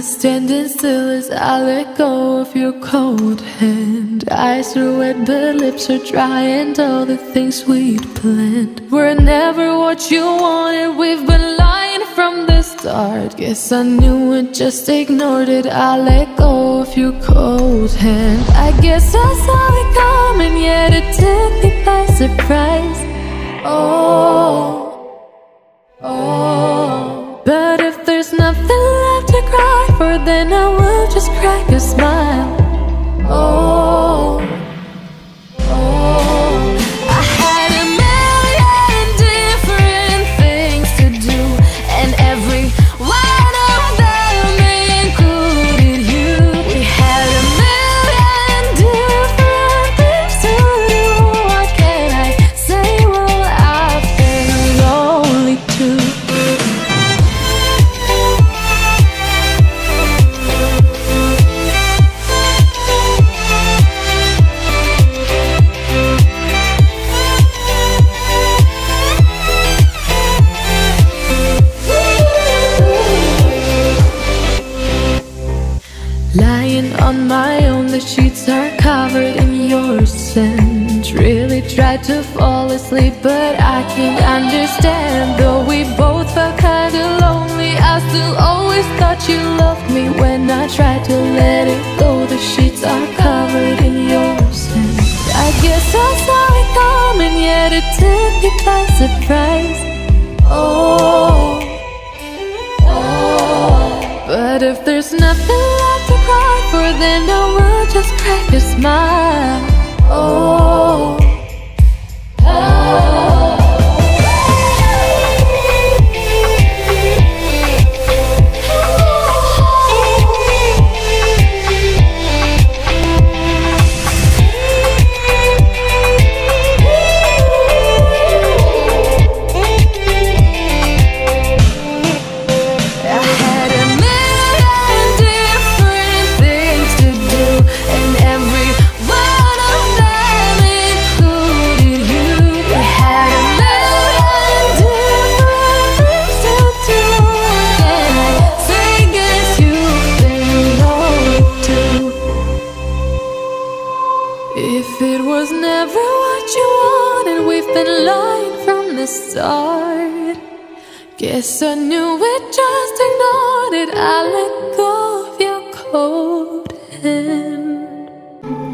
is standing still as I let go of your cold hand. Eyes are wet but lips are dry, and all the things we'd planned were never what you wanted. We've been lying from the start. Guess I knew it, just ignored it. I let go of your cold hand. I guess I saw it coming, yet it took me by surprise. But if there's nothing left to cry for, then I will just crack a smile. I had a million different things to do, and every one of them included you. We had a million different things to do. What can I say? Well, I've been lonely too. Lying on my own, the sheets are covered in your scent. Really tried to fall asleep, but I can't understand. Though we both felt kinda lonely, I still always thought you loved me. When I tried to let it go, the sheets are covered in your scent. I guess I saw it coming, yet it took me by surprise. But if there's nothing left to cry for, then I will just crack a smile. If it was never what you wanted, we've been lying from the start. Guess I knew it, just ignored it. I let go of your cold hand.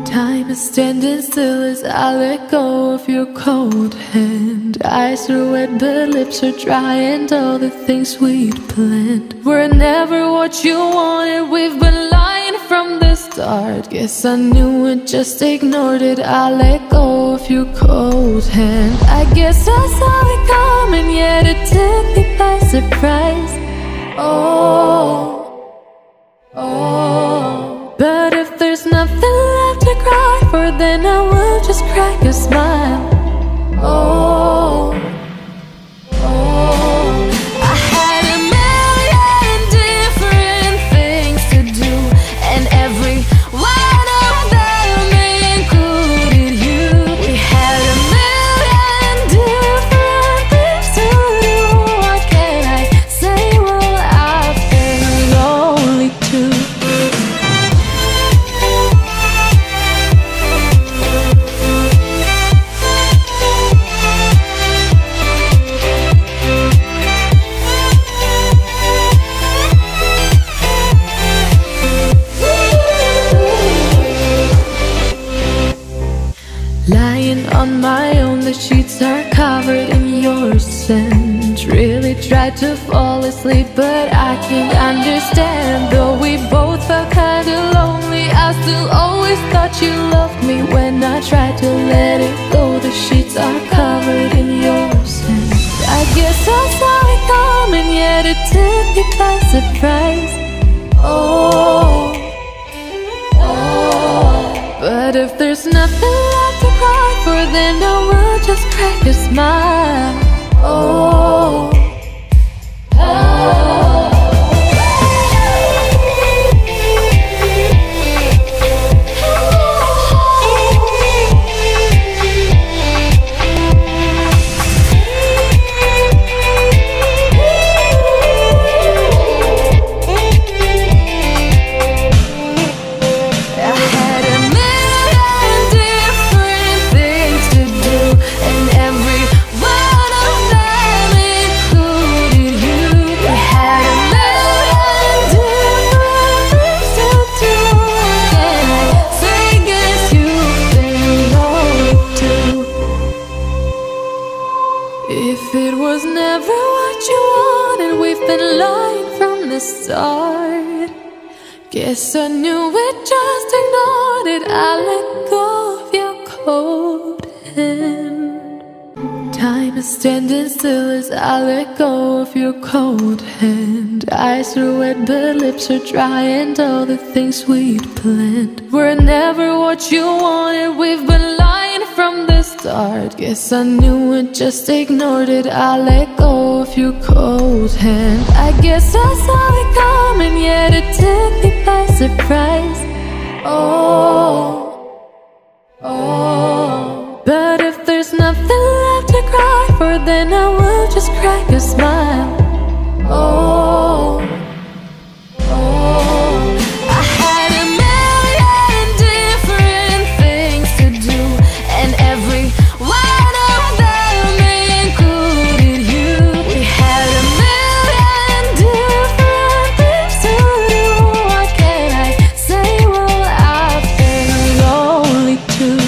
Time is standing still as I let go of your cold hand. Eyes are wet but lips are dry, and all the things we'd planned were never what you wanted. We've been lying from the start. Guess I knew it, just ignored it. I let go of your cold hand. I guess I saw it coming, yet it took me by surprise. But if there's nothing left to cry for, then I will just crack a smile. I had a million different things to do, and every one of them included you. We had a million different things to do. What can I say? Well, I've been lonely too. Lying on my own, the sheets are covered in your scent. Really tried to fall asleep, but I can't understand. Though we both felt kinda lonely, I still always thought you loved me. When I tried to let it go, the sheets are covered in your scent. I guess I saw it coming, yet it took me by surprise. But if there's nothing left to cry for, then I will just crack a smile. the start. Guess I knew it, just ignored it. I let go of your cold hand. Time is standing still as I let go of your cold hand. Eyes are wet but lips are dry, and all the things we'd planned were never what you wanted. We've been lying from the start. Guess I knew it, just ignored it. I let go of your cold hand. I guess I saw it coming, yet it took me by surprise. Oh, oh. But if there's nothing left to cry for, then I will just crack a smile. Oh, oh. I had a million different things to do, and every one of them included you. We had a million different things to do. What can I say? Well, I've been lonely too.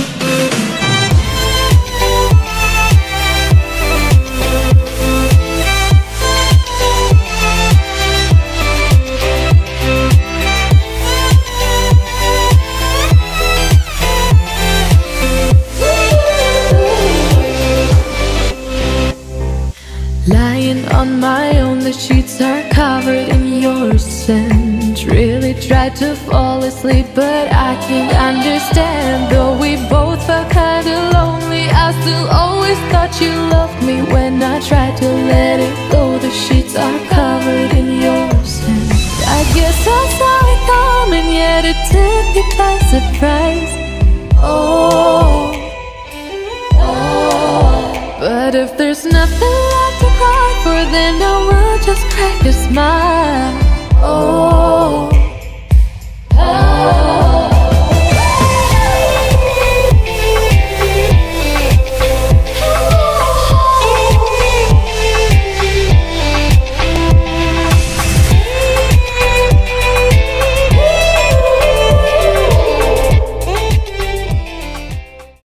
Lying on my own, the sheets are covered in your scent. Really tried to fall asleep, but I can't understand. Though we both felt kinda lonely, I still always thought you loved me. When I tried to let it go, the sheets are covered in your scent. I guess I saw it coming, yet it took me by surprise. Oh, oh. But if there's nothing left to cry for, then I will just crack a smile. Oh.